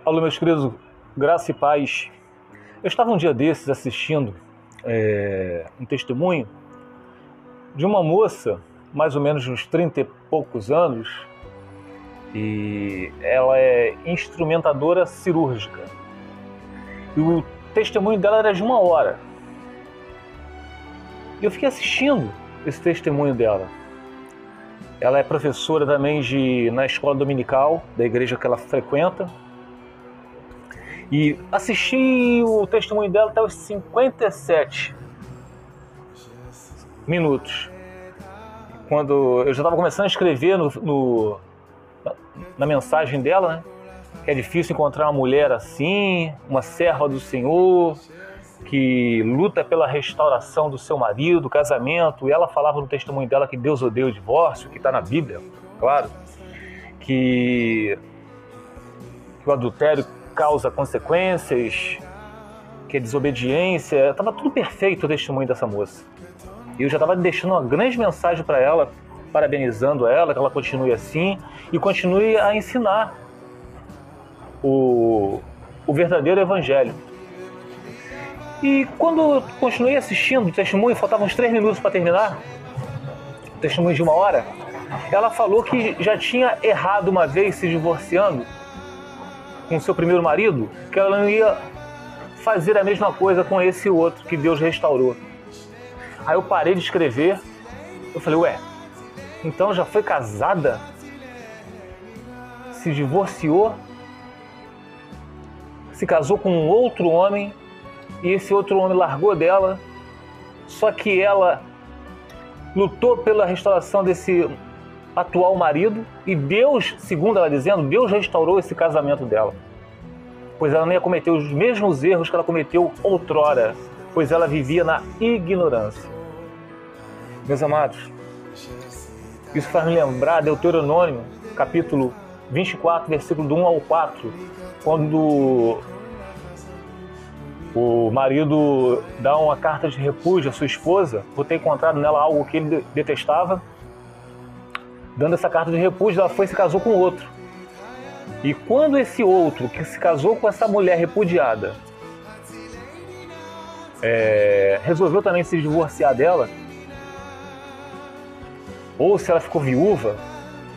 Alô, meus queridos, graça e paz. Eu estava um dia desses assistindo um testemunho de uma moça, mais ou menos uns 30 e poucos anos, e ela é instrumentadora cirúrgica. E o testemunho dela era de 1 hora. E eu fiquei assistindo esse testemunho dela. Ela é professora também na escola dominical da igreja que ela frequenta. E assisti o testemunho dela até os 57 minutos. Quando eu já estava começando a escrever na mensagem dela, né? Que é difícil encontrar uma mulher assim, uma serva do Senhor, que luta pela restauração do seu marido, casamento. E ela falava no testemunho dela que Deus odeia o divórcio, que está na Bíblia, claro, que o adultério causa consequências, que a desobediência. Estava tudo perfeito o testemunho dessa moça. E eu já estava deixando uma grande mensagem para ela, parabenizando ela, que ela continue assim e continue a ensinar o verdadeiro evangelho. E quando eu continuei assistindo o testemunho, faltavam uns 3 minutos para terminar, o testemunho de 1 hora, ela falou que já tinha errado uma vez se divorciando com seu primeiro marido, que ela não ia fazer a mesma coisa com esse outro que Deus restaurou. Aí eu parei de escrever, eu falei, ué, então já foi casada? Se divorciou? Se casou com um outro homem e esse outro homem largou dela, só que ela lutou pela restauração desse atual marido e Deus, segundo ela dizendo, Deus restaurou esse casamento dela. Pois ela não ia cometer os mesmos erros que ela cometeu outrora, pois ela vivia na ignorância. Meus amados, isso faz me lembrar Deuteronômio, capítulo 24, versículo do 1 ao 4, quando o marido dá uma carta de repúdio à sua esposa por ter encontrado nela algo que ele detestava. Dando essa carta de repúdio, ela foi e se casou com outro. E quando esse outro, que se casou com essa mulher repudiada, resolveu também se divorciar dela, ou se ela ficou viúva,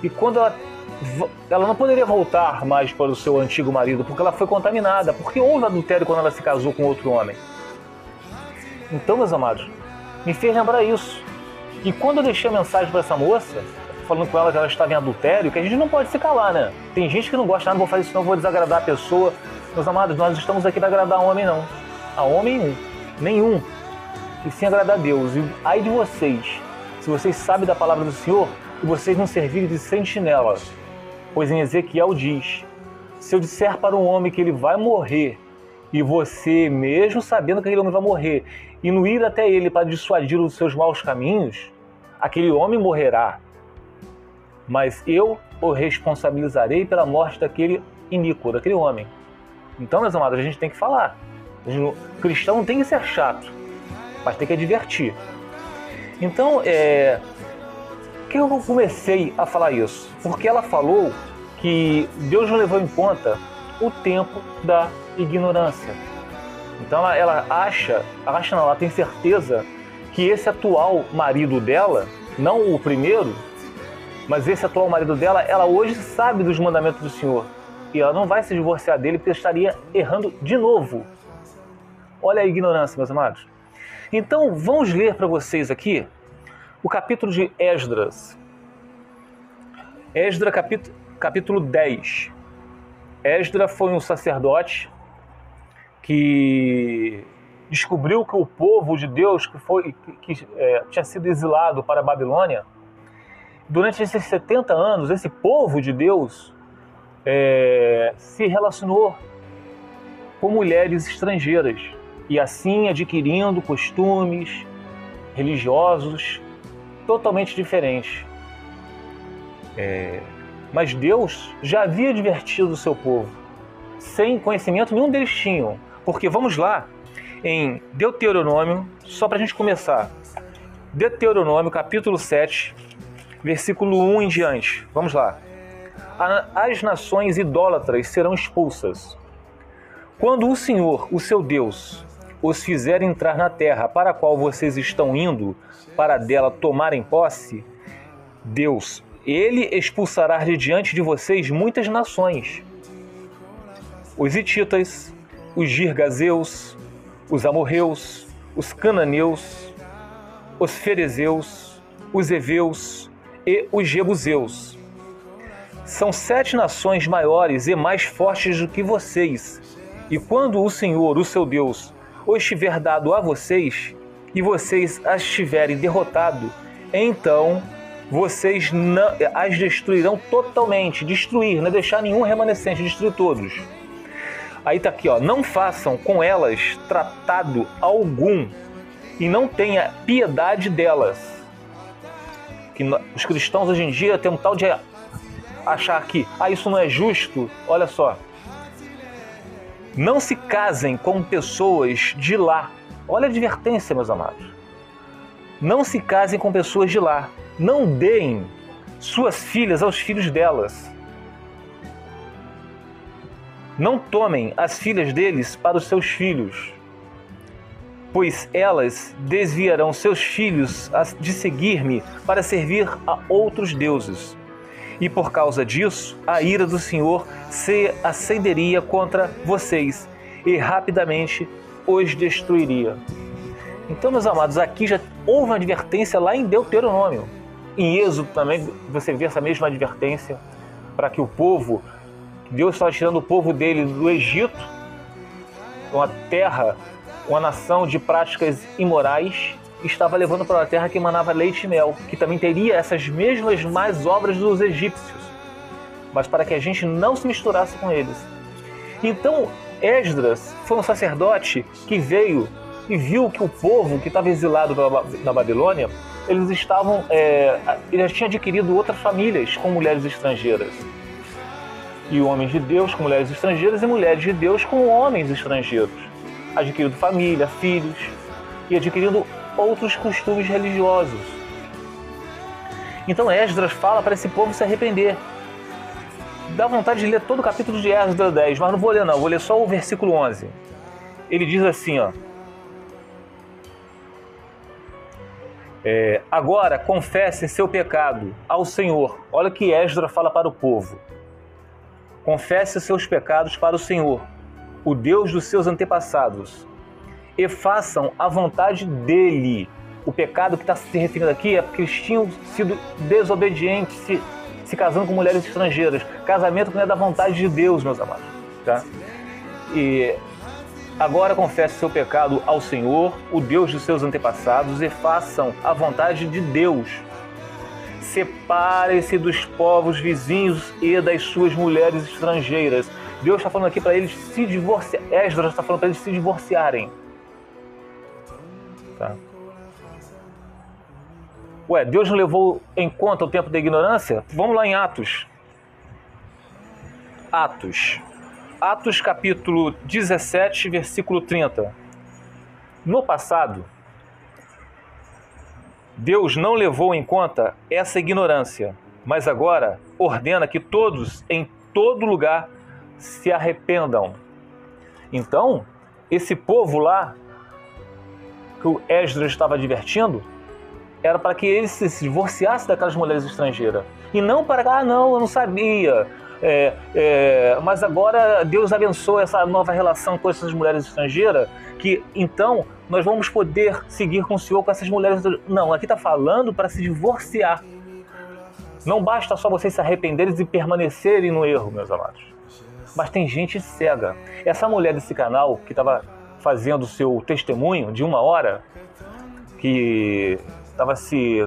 e quando ela não poderia voltar mais para o seu antigo marido, porque ela foi contaminada, porque houve adultério quando ela se casou com outro homem. Então, meus amados, me fez lembrar isso. E quando eu deixei a mensagem para essa moça, falando com ela que ela estava em adultério, que a gente não pode se calar, né? Tem gente que não gosta, não vou fazer isso não, vou desagradar a pessoa. Meus amados, nós estamos aqui para agradar a homem, não. A homem nenhum. E sim agradar a Deus. E ai de vocês, se vocês sabem da palavra do Senhor, e vocês não servirem de sentinela. Pois em Ezequiel diz, se eu disser para um homem que ele vai morrer, e você, mesmo sabendo que aquele homem vai morrer, e não ir até ele para dissuadir os seus maus caminhos, aquele homem morrerá. Mas eu o responsabilizarei pela morte daquele iníquo, daquele homem. Então, meus amados, a gente tem que falar. O cristão não tem que ser chato, mas tem que advertir. Então, por que eu comecei a falar isso? Porque ela falou que Deus não levou em conta o tempo da ignorância. Então, ela ela tem certeza que esse atual marido dela, não o primeiro, mas esse atual marido dela, ela hoje sabe dos mandamentos do Senhor. E ela não vai se divorciar dele porque estaria errando de novo. Olha a ignorância, meus amados. Então, vamos ler para vocês aqui o capítulo de Esdras. Esdras, capítulo 10. Esdras foi um sacerdote que descobriu que o povo de Deus que tinha sido exilado para a Babilônia, durante esses 70 anos, esse povo de Deus se relacionou com mulheres estrangeiras e assim adquirindo costumes religiosos totalmente diferentes. Mas Deus já havia advertido o seu povo, sem conhecimento nenhum deles tinham. Porque vamos lá, em Deuteronômio, só para a gente começar, Deuteronômio capítulo 7, versículo 1 em diante. Vamos lá. as nações idólatras serão expulsas. Quando o Senhor, o seu Deus, os fizer entrar na terra para a qual vocês estão indo, para dela tomarem posse, Deus, Ele expulsará de diante de vocês muitas nações. Os hititas, os girgazeus, os amorreus, os cananeus, os ferezeus, os heveus e os jebuseus. São 7 nações maiores e mais fortes do que vocês. E quando o Senhor, o seu Deus, os tiver dado a vocês, e vocês as tiverem derrotado, então vocês as destruirão totalmente. Destruir, não é deixar nenhum remanescente, destruir todos. Aí está aqui, ó, não façam com elas tratado algum e não tenha piedade delas. Que os cristãos hoje em dia têm um tal de achar que isso não é justo. Olha só. Não se casem com pessoas de lá. Olha a advertência, meus amados. Não se casem com pessoas de lá. Não deem suas filhas aos filhos delas. Não tomem as filhas deles para os seus filhos, pois elas desviarão seus filhos de seguir-me para servir a outros deuses. E por causa disso, a ira do Senhor se acenderia contra vocês e rapidamente os destruiria. Então, meus amados, aqui já houve uma advertência lá em Deuteronômio. Em Êxodo também você vê essa mesma advertência para que o povo, Deus estava tirando o povo dele do Egito, uma terra, uma nação de práticas imorais, e estava levando para uma terra que emanava leite e mel, que também teria essas mesmas más obras dos egípcios, mas para que a gente não se misturasse com eles. Então, Esdras foi um sacerdote que veio e viu que o povo que estava exilado na Babilônia, eles estavam, ele já tinha adquirido outras famílias com mulheres estrangeiras. E homens de Deus com mulheres estrangeiras e mulheres de Deus com homens estrangeiros. Adquirindo família, filhos e adquirindo outros costumes religiosos. Então Esdras fala para esse povo se arrepender. Dá vontade de ler todo o capítulo de Esdras 10, mas não vou ler não, vou ler só o versículo 11. Ele diz assim, ó. Agora confessem seu pecado ao Senhor. Olha o que Esdras fala para o povo. Confesse seus pecados para o Senhor, o Deus dos seus antepassados, e façam a vontade dele. O pecado que está se referindo aqui é porque eles tinham sido desobedientes, se casando com mulheres estrangeiras. Casamento que não é da vontade de Deus, meus amados. Tá? E agora confesse seu pecado ao Senhor, o Deus dos seus antepassados, e façam a vontade de Deus. Separem-se dos povos vizinhos e das suas mulheres estrangeiras. Deus está falando aqui para eles se divorciar. Esdras está falando para eles se divorciarem. Tá? Ué, Deus não levou em conta o tempo da ignorância? Vamos lá em Atos. Atos capítulo 17, versículo 30. No passado, Deus não levou em conta essa ignorância, mas agora ordena que todos, em todo lugar, se arrependam. Então, esse povo lá, que o Esdras estava advertindo, era para que eles se divorciassem daquelas mulheres estrangeiras. E não para que, não, eu não sabia. Mas agora Deus abençoa essa nova relação com essas mulheres estrangeiras, que então nós vamos poder seguir com o Senhor com essas mulheres. Não, aqui está falando para se divorciar. Não basta só vocês se arrependerem e permanecerem no erro, meus amados. Mas tem gente cega. Essa mulher desse canal que estava fazendo o seu testemunho de 1 hora, que estava se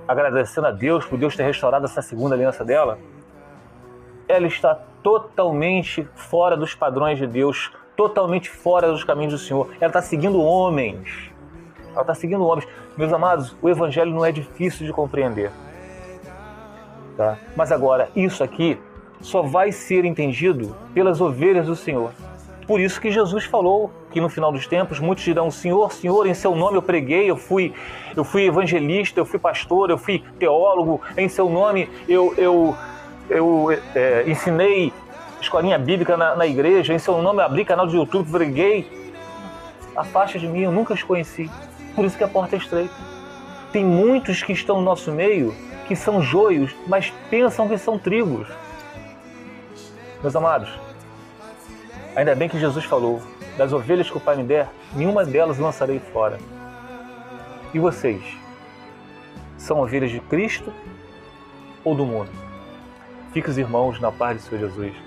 agradecendo a Deus por Deus ter restaurado essa segunda aliança dela, ela está totalmente fora dos padrões de Deus, totalmente fora dos caminhos do Senhor. Ela está seguindo homens. Ela está seguindo homens. Meus amados, o Evangelho não é difícil de compreender. Tá? Mas agora, isso aqui só vai ser entendido pelas ovelhas do Senhor. Por isso que Jesus falou que no final dos tempos muitos dirão: Senhor, Senhor, em seu nome eu preguei, eu fui evangelista, eu fui pastor, eu fui teólogo, em seu nome eu eu ensinei escolinha bíblica na igreja, em seu nome abri canal de YouTube, preguei. Afasta de mim, eu nunca os conheci. Por isso que a porta é estreita. Tem muitos que estão no nosso meio que são joios, mas pensam que são trigos. Meus amados, ainda bem que Jesus falou: das ovelhas que o Pai me der, nenhuma delas lançarei fora. E vocês? São ovelhas de Cristo ou do mundo? Fique os irmãos na paz do Senhor Jesus.